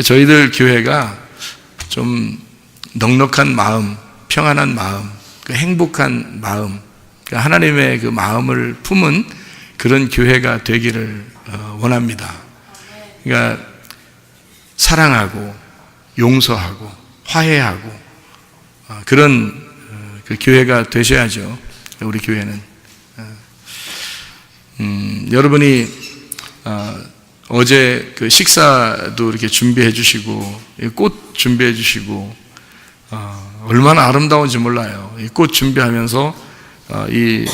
저희들 교회가 좀 넉넉한 마음, 평안한 마음, 행복한 마음, 하나님의 그 마음을 품은 그런 교회가 되기를 원합니다. 그러니까 사랑하고 용서하고 화해하고 그런 그 교회가 되셔야죠. 우리 교회는. 여러분이 어제 그 식사도 이렇게 준비해 주시고 꽃 준비해 주시고 얼마나 아름다운지 몰라요. 이 꽃 준비하면서 이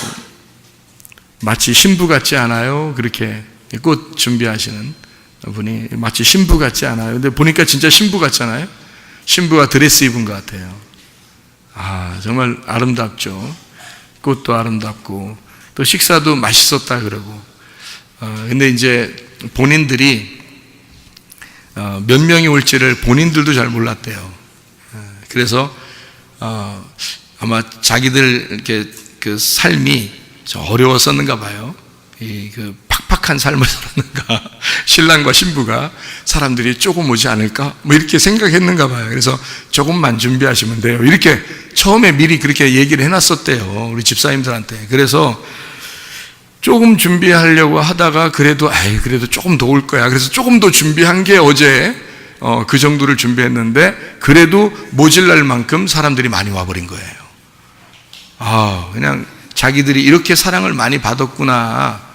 마치 신부 같지 않아요? 그렇게 꽃 준비하시는 분이 마치 신부 같지 않아요? 근데 보니까 진짜 신부 같잖아요? 신부가 드레스 입은 것 같아요. 정말 아름답죠. 꽃도 아름답고 또 식사도 맛있었다 그러고. 근데 이제 본인들이 몇 명이 올지를 본인들도 잘 몰랐대요. 그래서 아마 자기들 이렇게 그 삶이 어려웠었는가 봐요. 그 팍팍한 삶을 살았는가. 신랑과 신부가 사람들이 조금 오지 않을까? 뭐 이렇게 생각했는가 봐요. 그래서 조금만 준비하시면 돼요. 이렇게 처음에 미리 그렇게 얘기를 해놨었대요. 우리 집사님들한테. 그래서 조금 준비하려고 하다가 그래도 조금 더 올 거야. 그래서 조금 더 준비한 게 어제 그 정도를 준비했는데 그래도 모질랄 만큼 사람들이 많이 와버린 거예요. 그냥 자기들이 이렇게 사랑을 많이 받았구나.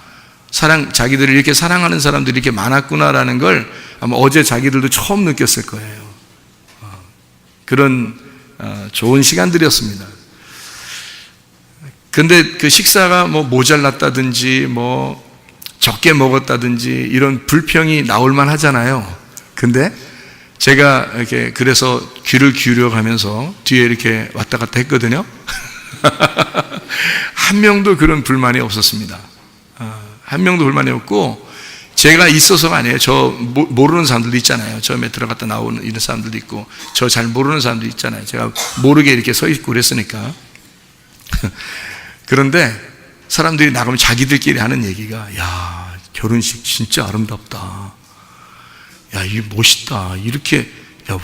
자기들을 이렇게 사랑하는 사람들이 이렇게 많았구나라는 걸 아마 어제 자기들도 처음 느꼈을 거예요. 그런 좋은 시간들이었습니다. 근데 그 식사가 뭐 모자랐다든지 뭐 적게 먹었다든지 이런 불평이 나올만 하잖아요. 근데 제가 이렇게 그래서 귀를 기울여 가면서 뒤에 이렇게 왔다 갔다 했거든요. 한 명도 그런 불만이 없었습니다. 한 명도 불만이 없고, 제가 있어서가 아니에요. 저 모르는 사람들도 있잖아요. 처음에 들어갔다 나오는 이런 사람들도 있고, 저 잘 모르는 사람도 있잖아요. 제가 모르게 이렇게 서 있고 그랬으니까. 그런데 사람들이 나가면 자기들끼리 하는 얘기가, 야, 결혼식 진짜 아름답다. 야, 이게 멋있다. 이렇게, 야,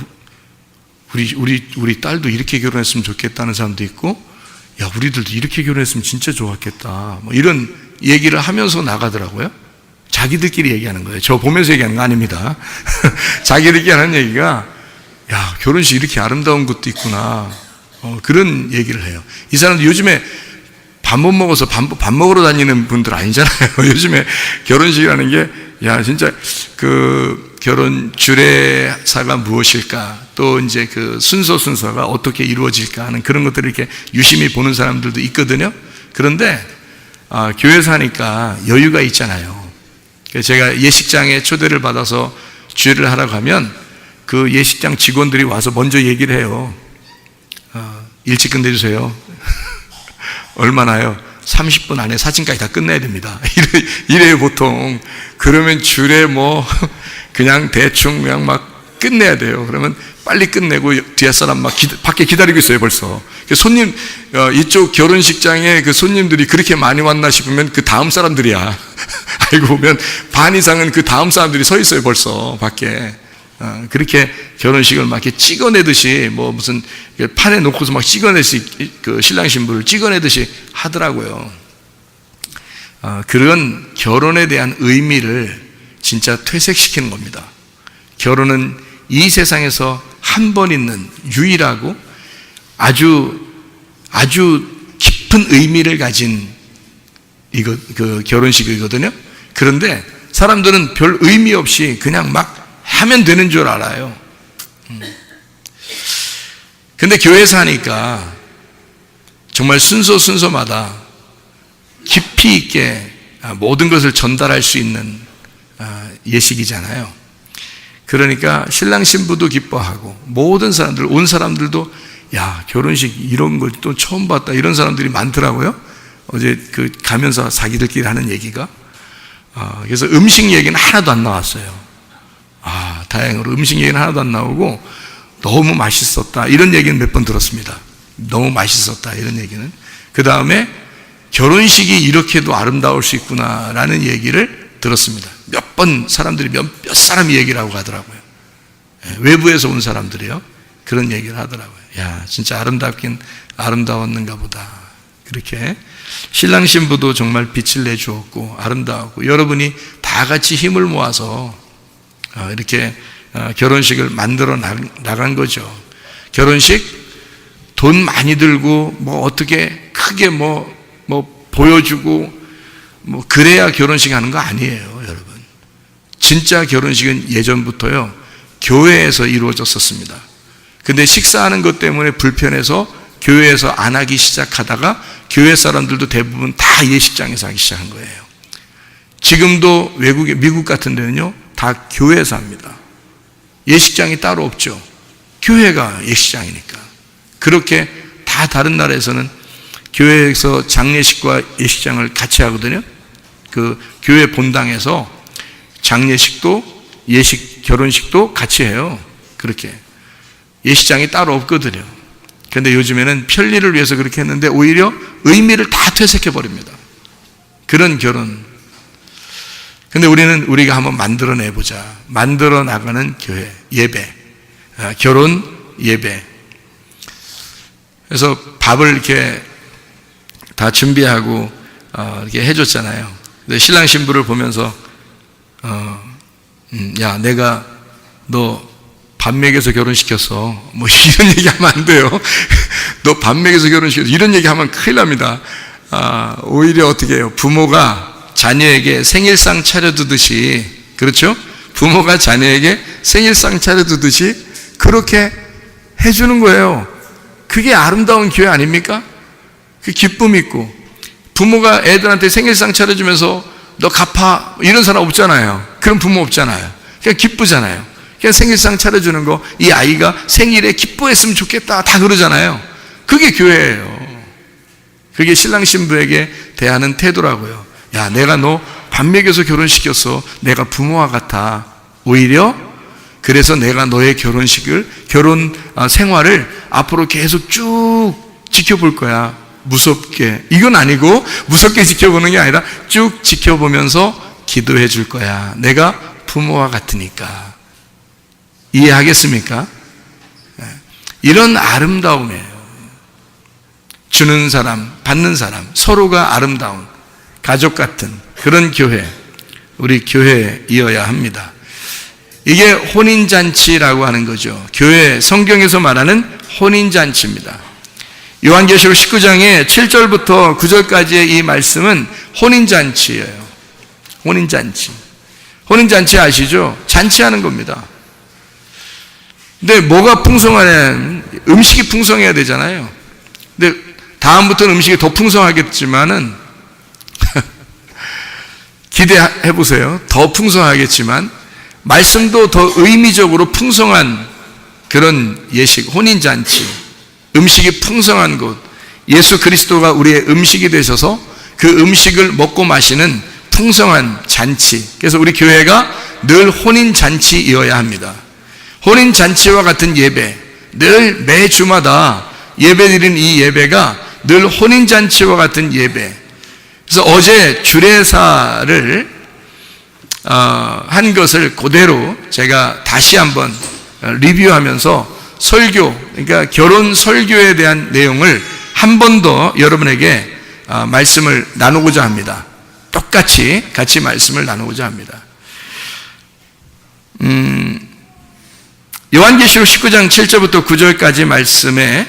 우리 딸도 이렇게 결혼했으면 좋겠다는 사람도 있고, 야, 우리들도 이렇게 결혼했으면 진짜 좋았겠다. 뭐 이런 얘기를 하면서 나가더라고요. 자기들끼리 얘기하는 거예요. 저 보면서 얘기하는 거 아닙니다. 자기들끼리 하는 얘기가, 야, 결혼식 이렇게 아름다운 것도 있구나. 그런 얘기를 해요. 이 사람들 요즘에 밥 못 먹어서 밥 먹으러 다니는 분들 아니잖아요. 요즘에 결혼식이라는 게, 야, 진짜 그 결혼 주례사가 무엇일까? 또 이제 그 순서가 어떻게 이루어질까 하는 그런 것들을 이렇게 유심히 보는 사람들도 있거든요. 그런데 교회에서 하니까 여유가 있잖아요. 제가 예식장에 초대를 받아서 주례를 하라고 하면 그 예식장 직원들이 와서 먼저 얘기를 해요. 일찍 끝내주세요. 얼마나요? 30분 안에 사진까지 다 끝내야 됩니다. 이래요 보통. 그러면 주례 뭐 그냥 대충 그냥 막 끝내야 돼요. 그러면 빨리 끝내고 뒤에 사람 막 밖에 기다리고 있어요 벌써. 손님, 이쪽 결혼식장에 그 손님들이 그렇게 많이 왔나 싶으면 그 다음 사람들이야. 알고 보면 반 이상은 그 다음 사람들이 서 있어요 벌써 밖에. 그렇게 결혼식을 막 이렇게 찍어내듯이, 뭐 무슨 판에 놓고서 막 찍어내듯이, 그 신랑 신부를 찍어내듯이 하더라고요. 그런 결혼에 대한 의미를 진짜 퇴색시키는 겁니다. 결혼은 이 세상에서 한 번 있는 유일하고 아주 깊은 의미를 가진 그 결혼식이거든요. 그런데 사람들은 별 의미 없이 그냥 막 하면 되는 줄 알아요. 근데 교회에서 하니까 정말 순서마다 깊이 있게 모든 것을 전달할 수 있는 예식이잖아요. 그러니까 신랑 신부도 기뻐하고 모든 사람들, 온 사람들도, 야, 결혼식 이런 걸 또 처음 봤다, 이런 사람들이 많더라고요. 어제 그 가면서 자기들끼리 하는 얘기가. 그래서 음식 얘기는 하나도 안 나왔어요. 다행으로 음식 얘기는 하나도 안 나오고 너무 맛있었다, 이런 얘기는 몇 번 들었습니다. 너무 맛있었다, 이런 얘기는. 그 다음에 결혼식이 이렇게도 아름다울 수 있구나라는 얘기를 들었습니다. 몇 번 사람들이 몇 사람이 얘기를 하고 가더라고요. 외부에서 온 사람들이요. 그런 얘기를 하더라고요. 야, 진짜 아름답긴 아름다웠는가 보다. 그렇게 신랑 신부도 정말 빛을 내주었고 아름다웠고, 여러분이 다 같이 힘을 모아서 이렇게 결혼식을 만들어 나간 거죠. 결혼식 돈 많이 들고 뭐 어떻게 크게 뭐 보여주고 뭐 그래야 결혼식 하는 거 아니에요, 여러분. 진짜 결혼식은 예전부터요, 교회에서 이루어졌었습니다. 근데 식사하는 것 때문에 불편해서 교회에서 안 하기 시작하다가 교회 사람들도 대부분 다 예식장에서 하기 시작한 거예요. 지금도 외국에, 미국 같은 데는요, 다 교회에서 합니다. 예식장이 따로 없죠. 교회가 예식장이니까. 그렇게 다 다른 나라에서는 교회에서 장례식과 예식장을 같이 하거든요. 그 교회 본당에서 장례식도 결혼식도 같이 해요. 그렇게. 예식장이 따로 없거든요. 그런데 요즘에는 편리를 위해서 그렇게 했는데 오히려 의미를 다 퇴색해버립니다. 그런 결혼. 근데 우리가 한번 만들어내보자. 만들어 나가는 교회, 예배, 결혼 예배. 그래서 밥을 이렇게 다 준비하고 이렇게 해줬잖아요. 근데 신랑 신부를 보면서 야, 내가 너 밥 먹여서 결혼시켰어. 뭐 이런 얘기하면 안 돼요. 너 밥 먹여서 결혼시켰어. 이런 얘기하면 큰일 납니다. 오히려 어떻게 해요? 부모가 자녀에게 생일상 차려두듯이, 그렇죠? 부모가 자녀에게 생일상 차려두듯이 그렇게 해주는 거예요. 그게 아름다운 교회 아닙니까? 그 기쁨 있고, 부모가 애들한테 생일상 차려주면서 너 갚아 이런 사람 없잖아요. 그런 부모 없잖아요. 그냥 기쁘잖아요. 그냥 생일상 차려주는 거, 이 아이가 생일에 기뻐했으면 좋겠다, 다 그러잖아요. 그게 교회예요. 그게 신랑 신부에게 대하는 태도라고요. 야, 내가 너 밥 먹여서 결혼시켰어. 내가 부모와 같아. 오히려 그래서 내가 너의 결혼 생활을 앞으로 계속 쭉 지켜볼 거야. 무섭게. 이건 아니고 무섭게 지켜보는 게 아니라 쭉 지켜보면서 기도해 줄 거야. 내가 부모와 같으니까. 이해하겠습니까? 이런 아름다움이에요. 주는 사람, 받는 사람, 서로가 아름다운 가족 같은 그런 교회, 우리 교회이어야 합니다. 이게 혼인잔치라고 하는 거죠. 교회, 성경에서 말하는 혼인잔치입니다. 요한계시록 19장의 7절부터 9절까지의 이 말씀은 혼인잔치예요. 혼인잔치. 혼인잔치 아시죠? 잔치하는 겁니다. 근데 뭐가 풍성하냐면 음식이 풍성해야 되잖아요. 근데 다음부터는 음식이 더 풍성하겠지만은 기대해 보세요. 더 풍성하겠지만 말씀도 더 의미적으로 풍성한 그런 예식, 혼인잔치, 음식이 풍성한 곳, 예수 그리스도가 우리의 음식이 되셔서 그 음식을 먹고 마시는 풍성한 잔치. 그래서 우리 교회가 늘 혼인잔치이어야 합니다. 혼인잔치와 같은 예배, 늘 매주마다 예배드리는 이 예배가 늘 혼인잔치와 같은 예배. 그래서 어제 주례사를 한 것을 그대로 제가 다시 한번 리뷰하면서 설교, 그러니까 결혼 설교에 대한 내용을 한 번 더 여러분에게 말씀을 나누고자 합니다. 똑같이 같이 말씀을 나누고자 합니다. 요한계시록 19장 7절부터 9절까지 말씀에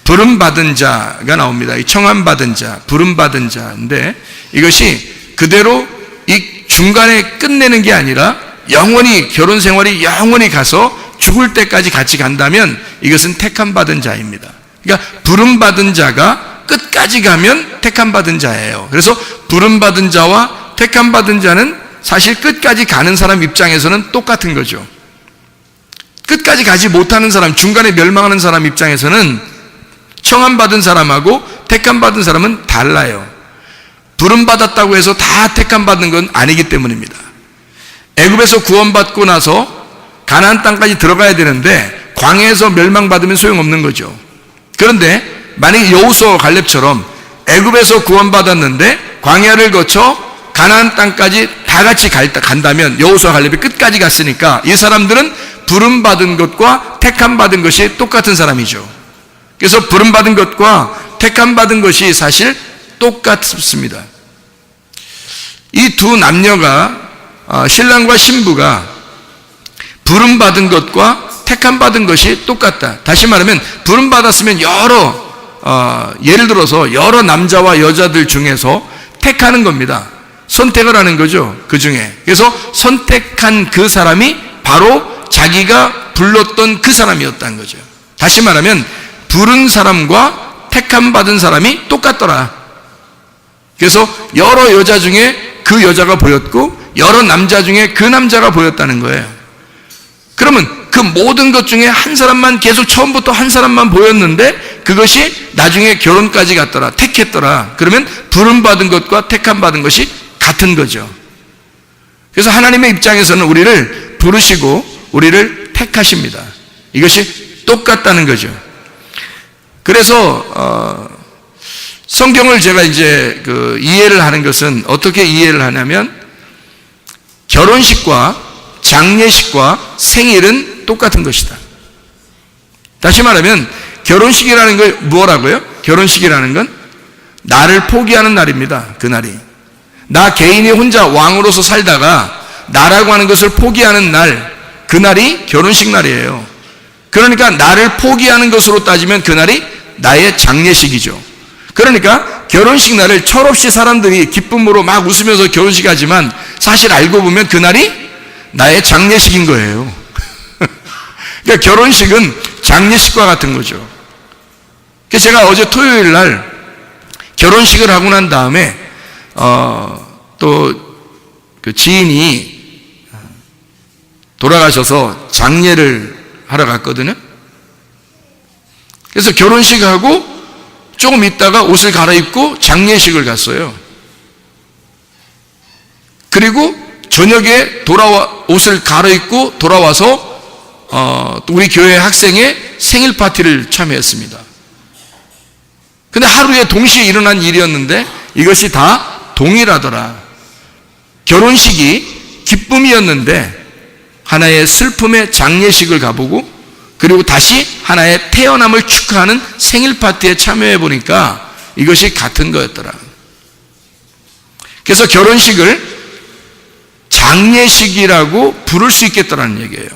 부름받은 자가 나옵니다. 이 청함받은 자, 부름받은 자인데 이것이 그대로 이 중간에 끝내는 게 아니라 영원히 결혼 생활이 영원히 가서 죽을 때까지 같이 간다면 이것은 택함받은 자입니다. 그러니까 부름받은 자가 끝까지 가면 택함받은 자예요. 그래서 부름받은 자와 택함받은 자는 사실 끝까지 가는 사람 입장에서는 똑같은 거죠. 끝까지 가지 못하는 사람, 중간에 멸망하는 사람 입장에서는 청함받은 사람하고 택함받은 사람은 달라요. 부름받았다고 해서 다 택함받는 건 아니기 때문입니다. 애굽에서 구원받고 나서 가나안 땅까지 들어가야 되는데 광야에서 멸망받으면 소용없는 거죠. 그런데 만약에 여호수아와 갈렙처럼 애굽에서 구원받았는데 광야를 거쳐 가나안 땅까지 다 같이 간다면 여호수아와 갈렙이 끝까지 갔으니까 이 사람들은 부름받은 것과 택함받은 것이 똑같은 사람이죠. 그래서 부름받은 것과 택함받은 것이 사실 똑같습니다. 이 두 남녀가 신랑과 신부가 부름받은 것과 택함받은 것이 똑같다. 다시 말하면 부름받았으면 예를 들어서 여러 남자와 여자들 중에서 택하는 겁니다. 선택을 하는 거죠. 그 중에. 그래서 선택한 그 사람이 바로 자기가 불렀던 그 사람이었다는 거죠. 다시 말하면 부른 사람과 택함받은 사람이 똑같더라. 그래서 여러 여자 중에 그 여자가 보였고 여러 남자 중에 그 남자가 보였다는 거예요. 그러면 그 모든 것 중에 한 사람만 계속 처음부터 한 사람만 보였는데 그것이 나중에 결혼까지 갔더라. 택했더라. 그러면 부름받은 것과 택함받은 것이 같은 거죠. 그래서 하나님의 입장에서는 우리를 부르시고 우리를 택하십니다. 이것이 똑같다는 거죠. 그래서 성경을 제가 이제 이해를 하는 것은 어떻게 이해를 하냐면 결혼식과 장례식과 생일은 똑같은 것이다. 다시 말하면 결혼식이라는 건 뭐라고요? 결혼식이라는 건 나를 포기하는 날입니다. 그 날이. 나 개인이 혼자 왕으로서 살다가 나라고 하는 것을 포기하는 날, 그 날이 결혼식 날이에요. 그러니까 나를 포기하는 것으로 따지면 그 날이 나의 장례식이죠. 그러니까 결혼식 날을 철없이 사람들이 기쁨으로 막 웃으면서 결혼식 하지만 사실 알고 보면 그 날이 나의 장례식인 거예요. 그러니까 결혼식은 장례식과 같은 거죠. 그래서 제가 어제 토요일 날 결혼식을 하고 난 다음에 또 그 지인이 돌아가셔서 장례를 하러 갔거든요. 그래서 결혼식하고 조금 있다가 옷을 갈아입고 장례식을 갔어요. 그리고 저녁에 옷을 갈아입고 돌아와서 우리 교회 학생의 생일 파티를 참여했습니다. 근데 하루에 동시에 일어난 일이었는데 이것이 다 동일하더라. 결혼식이 기쁨이었는데 하나의 슬픔의 장례식을 가보고 그리고 다시 하나의 태어남을 축하하는 생일 파티에 참여해 보니까 이것이 같은 거였더라. 그래서 결혼식을 장례식이라고 부를 수 있겠다라는 얘기예요.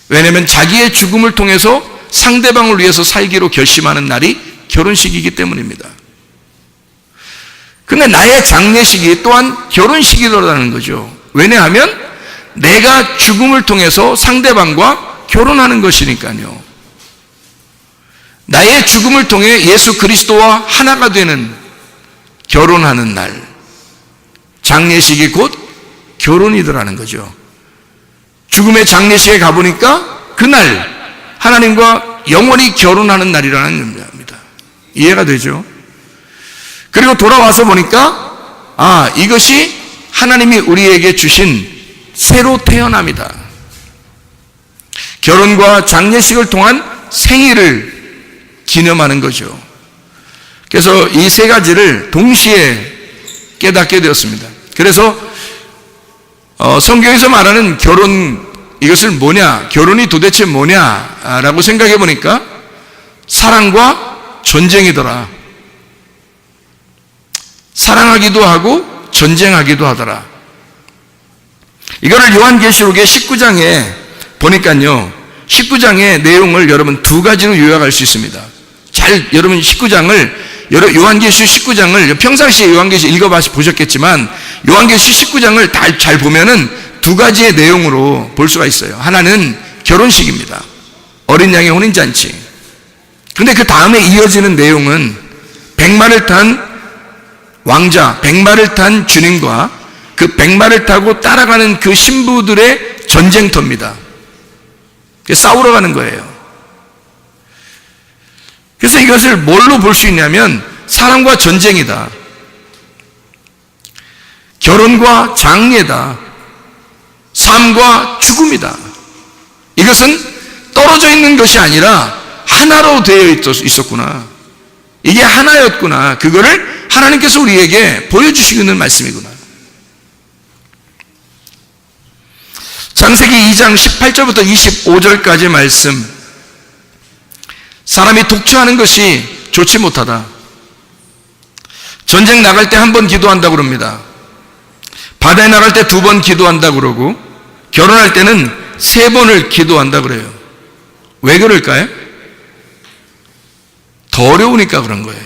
왜냐하면 자기의 죽음을 통해서 상대방을 위해서 살기로 결심하는 날이 결혼식이기 때문입니다. 근데 나의 장례식이 또한 결혼식이라는 거죠. 왜냐하면 내가 죽음을 통해서 상대방과 결혼하는 것이니까요. 나의 죽음을 통해 예수 그리스도와 하나가 되는 결혼하는 날, 장례식이 곧 결혼이더라는 거죠. 죽음의 장례식에 가보니까 그날 하나님과 영원히 결혼하는 날이라는 겁니다. 이해가 되죠? 그리고 돌아와서 보니까 이것이 하나님이 우리에게 주신 새로 태어남이다. 결혼과 장례식을 통한 생일을 기념하는 거죠. 그래서 이 세 가지를 동시에 깨닫게 되었습니다. 그래서 성경에서 말하는 결혼, 이것을 뭐냐, 결혼이 도대체 뭐냐라고 생각해 보니까 사랑과 전쟁이더라. 사랑하기도 하고 전쟁하기도 하더라. 이거를 요한계시록의 19장에 보니까요, 19장의 내용을 여러분 두 가지로 요약할 수 있습니다. 여러분 19장을, 요한계시록 19장을 평상시에 요한계시록 읽어보셨겠지만 요한계시록 19장을 잘 보면은 두 가지의 내용으로 볼 수가 있어요. 하나는 결혼식입니다. 어린 양의 혼인잔치. 그런데 그 다음에 이어지는 내용은 백마를 탄 왕자, 백마를 탄 주님과 그 백마를 타고 따라가는 그 신부들의 전쟁터입니다. 싸우러 가는 거예요. 그래서 이것을 뭘로 볼 수 있냐면 사랑과 전쟁이다. 결혼과 장례다. 삶과 죽음이다. 이것은 떨어져 있는 것이 아니라 하나로 되어 있었구나. 이게 하나였구나. 그거를 하나님께서 우리에게 보여주시고 있는 말씀이구나. 창세기 2장 18절부터 25절까지 말씀. 사람이 독처하는 것이 좋지 못하다. 전쟁 나갈 때 한 번 기도한다고 그럽니다. 바다에 나갈 때 2번 기도한다고 그러고, 결혼할 때는 3번을 기도한다고 그래요. 왜 그럴까요? 더 어려우니까 그런 거예요.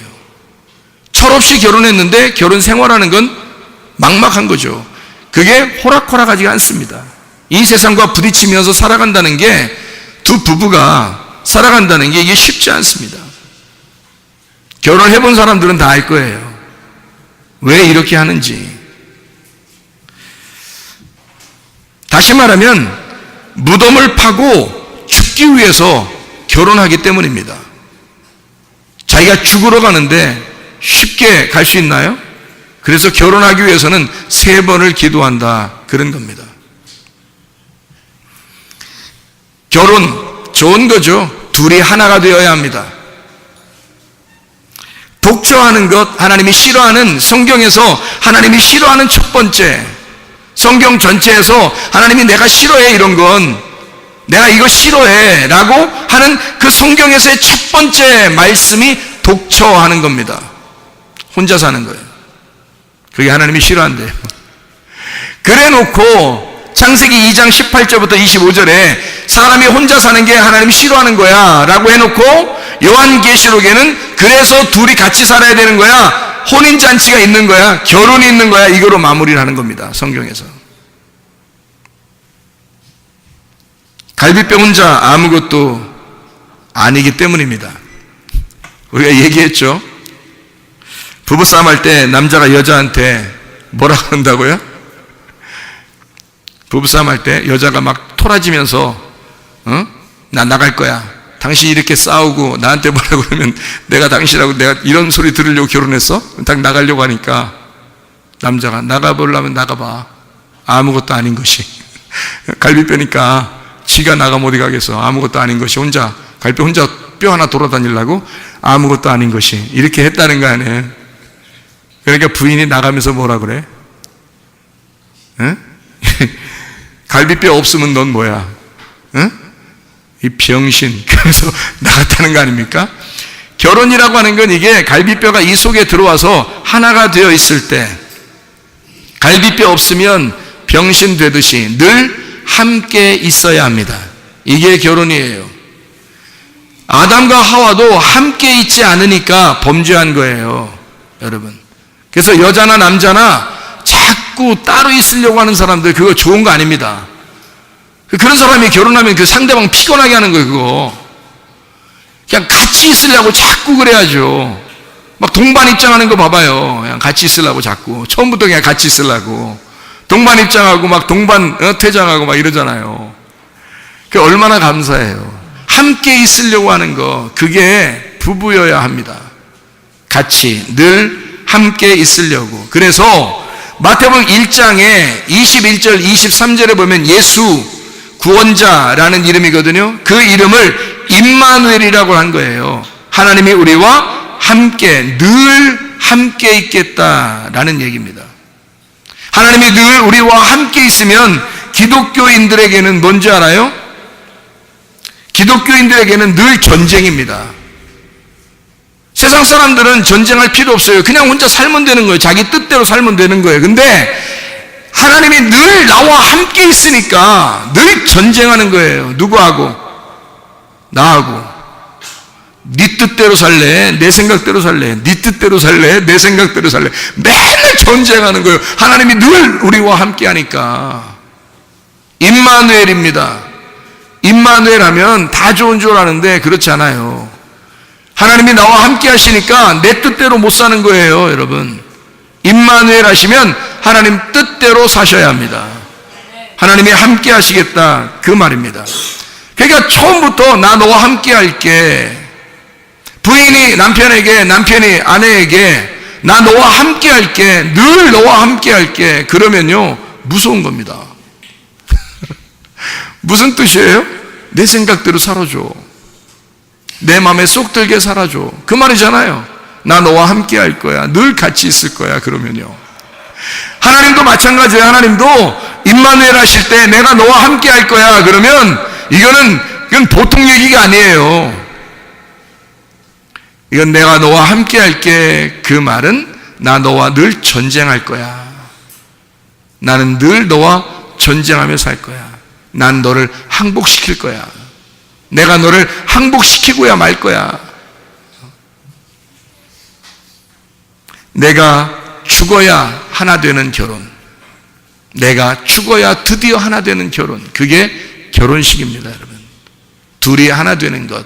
철없이 결혼했는데 결혼 생활하는 건 막막한 거죠. 그게 호락호락하지가 않습니다. 이 세상과 부딪히면서 살아간다는 게, 두 부부가 살아간다는 게 이게 쉽지 않습니다. 결혼해본 사람들은 다 알 거예요. 왜 이렇게 하는지. 다시 말하면 무덤을 파고 죽기 위해서 결혼하기 때문입니다. 자기가 죽으러 가는데 쉽게 갈 수 있나요? 그래서 결혼하기 위해서는 3번을 기도한다, 그런 겁니다. 결혼 좋은 거죠. 둘이 하나가 되어야 합니다. 독처하는 것, 하나님이 싫어하는, 성경에서 하나님이 싫어하는 첫 번째, 성경 전체에서 하나님이 내가 싫어해 이런 건, 내가 이거 싫어해 라고 하는 그 성경에서의 첫 번째 말씀이 독처하는 겁니다. 혼자 사는 거예요. 그게 하나님이 싫어한대요. 그래 놓고 창세기 2장 18절부터 25절에 사람이 혼자 사는 게 하나님이 싫어하는 거야 라고 해놓고, 요한계시록에는 그래서 둘이 같이 살아야 되는 거야, 혼인잔치가 있는 거야, 결혼이 있는 거야, 이거로 마무리를 하는 겁니다. 성경에서. 갈비뼈 혼자 아무것도 아니기 때문입니다. 우리가 얘기했죠. 부부싸움 할 때 남자가 여자한테 뭐라 그런다고요? 부부싸움 할 때 여자가 막 토라지면서 나 나갈 거야, 당신이 이렇게 싸우고 나한테 뭐라고 그러면 내가 당신하고 내가 이런 소리 들으려고 결혼했어? 딱 나가려고 하니까 남자가 나가보려면 나가봐, 아무것도 아닌 것이. 갈비뼈니까 지가 나가면 어디 가겠어. 아무것도 아닌 것이, 혼자 갈비뼈 혼자 뼈 하나 돌아다니려고 아무것도 아닌 것이, 이렇게 했다는 거 아니에요. 그러니까 부인이 나가면서 뭐라 그래? 응? 갈비뼈 없으면 넌 뭐야? 응? 이 병신. 그래서 나갔다는 거 아닙니까? 결혼이라고 하는 건 이게 갈비뼈가 이 속에 들어와서 하나가 되어 있을 때, 갈비뼈 없으면 병신 되듯이 늘 함께 있어야 합니다. 이게 결혼이에요. 아담과 하와도 함께 있지 않으니까 범죄한 거예요, 여러분. 그래서 여자나 남자나 자꾸 따로 있으려고 하는 사람들, 그거 좋은 거 아닙니다. 그런 사람이 결혼하면 그 상대방 피곤하게 하는 거예요, 그거. 그냥 같이 있으려고 자꾸 그래야죠. 막 동반 입장하는 거 봐봐요. 그냥 같이 있으려고 자꾸. 처음부터 그냥 같이 있으려고. 동반 입장하고 막 동반 퇴장하고 막 이러잖아요. 그게 얼마나 감사해요. 함께 있으려고 하는 거, 그게 부부여야 합니다. 같이 늘 함께 있으려고. 그래서 마태복음 1장에 21절 23절에 보면 예수 구원자라는 이름이거든요. 그 이름을 임마누엘이라고 한 거예요. 하나님이 우리와 함께, 늘 함께 있겠다라는 얘기입니다. 하나님이 늘 우리와 함께 있으면 기독교인들에게는 뭔지 알아요? 기독교인들에게는 늘 전쟁입니다. 세상 사람들은 전쟁할 필요 없어요. 그냥 혼자 살면 되는 거예요. 자기 뜻대로 살면 되는 거예요. 근데 하나님이 늘 나와 함께 있으니까 늘 전쟁하는 거예요. 누구하고? 나하고. 네 뜻대로 살래? 내 생각대로 살래? 네 뜻대로 살래? 내 생각대로 살래? 맨날 전쟁하는 거예요. 하나님이 늘 우리와 함께 하니까. 임마누엘입니다. 임마누엘 하면 다 좋은 줄 아는데 그렇지 않아요. 하나님이 나와 함께 하시니까 내 뜻대로 못 사는 거예요, 여러분. 임마누엘 하시면 하나님 뜻대로 사셔야 합니다. 하나님이 함께 하시겠다, 그 말입니다. 그러니까 처음부터 나 너와 함께 할게. 부인이 남편에게, 남편이 아내에게 나 너와 함께 할게, 늘 너와 함께 할게, 그러면요 무서운 겁니다. 무슨 뜻이에요? 내 생각대로 살아줘, 내 마음에 쏙 들게 살아줘, 그 말이잖아요. 나 너와 함께 할 거야, 늘 같이 있을 거야. 그러면요 하나님도 마찬가지예요. 하나님도 임마누엘 하실 때 내가 너와 함께 할 거야 그러면 이건 보통 얘기가 아니에요. 이건 내가 너와 함께 할게, 그 말은 나 너와 늘 전쟁할 거야. 나는 늘 너와 전쟁하며 살 거야. 난 너를 항복시킬 거야. 내가 너를 항복시키고야 말 거야. 내가 죽어야 하나 되는 결혼, 내가 죽어야 드디어 하나 되는 결혼, 그게 결혼식입니다. 여러분, 둘이 하나 되는 것.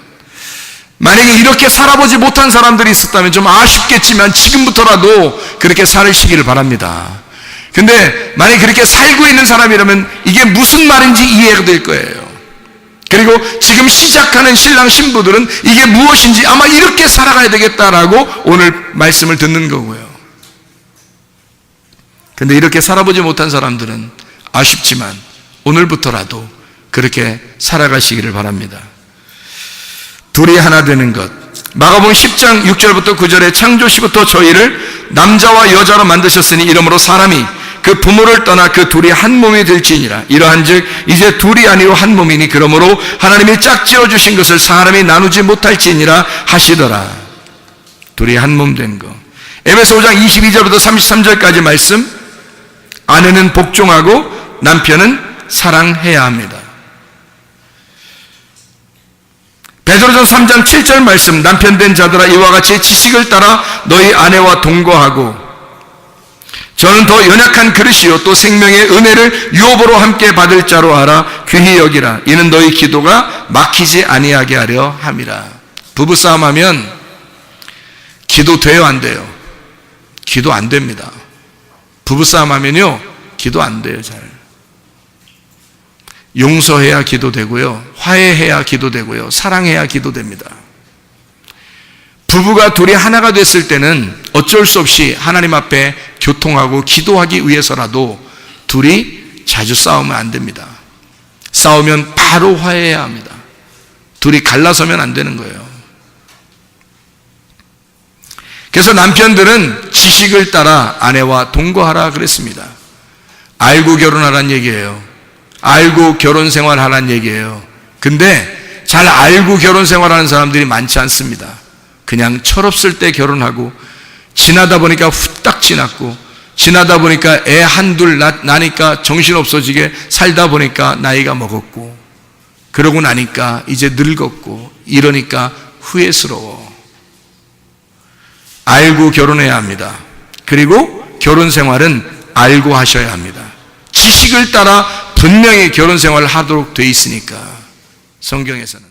만약에 이렇게 살아보지 못한 사람들이 있었다면 좀 아쉽겠지만 지금부터라도 그렇게 살으시기를 바랍니다. 근데 만약에 그렇게 살고 있는 사람이라면 이게 무슨 말인지 이해가 될 거예요. 그리고 지금 시작하는 신랑 신부들은 이게 무엇인지 아마 이렇게 살아가야 되겠다라고 오늘 말씀을 듣는 거고요. 근데 이렇게 살아보지 못한 사람들은 아쉽지만 오늘부터라도 그렇게 살아가시기를 바랍니다. 둘이 하나 되는 것. 마가복음 10장 6절부터 9절에 창조시부터 저희를 남자와 여자로 만드셨으니 이러므로 사람이 그 부모를 떠나 그 둘이 한 몸이 될지니라. 이러한즉 이제 둘이 아니요 한 몸이니 그러므로 하나님이 짝지어 주신 것을 사람이 나누지 못할지니라 하시더라. 둘이 한 몸 된 거. 에베소 5장 22절부터 33절까지 말씀. 아내는 복종하고 남편은 사랑해야 합니다. 베드로전서 3장 7절 말씀. 남편 된 자들아 이와 같이 지식을 따라 너희 아내와 동거하고 저는 더 연약한 그릇이요 또 생명의 은혜를 유업으로 함께 받을 자로 알아 귀히 여기라. 이는 너희 기도가 막히지 아니하게 하려 함이라. 부부싸움하면 기도 돼요 안 돼요? 기도 안 됩니다. 부부싸움하면요 기도 안 돼요. 잘 용서해야 기도되고요, 화해해야 기도되고요, 사랑해야 기도됩니다. 부부가 둘이 하나가 됐을 때는 어쩔 수 없이 하나님 앞에 교통하고 기도하기 위해서라도 둘이 자주 싸우면 안 됩니다. 싸우면 바로 화해해야 합니다. 둘이 갈라서면 안 되는 거예요. 그래서 남편들은 지식을 따라 아내와 동거하라 그랬습니다. 알고 결혼하라는 얘기예요. 알고 결혼 생활하라는 얘기예요. 근데 잘 알고 결혼 생활하는 사람들이 많지 않습니다. 그냥 철없을 때 결혼하고 지나다 보니까 후딱 지났고 지나다 보니까 애 한둘 나니까 정신없어지게 살다 보니까 나이가 먹었고 그러고 나니까 이제 늙었고 이러니까 후회스러워. 알고 결혼해야 합니다. 그리고 결혼 생활은 알고 하셔야 합니다. 지식을 따라 분명히 결혼 생활을 하도록 돼 있으니까 성경에서는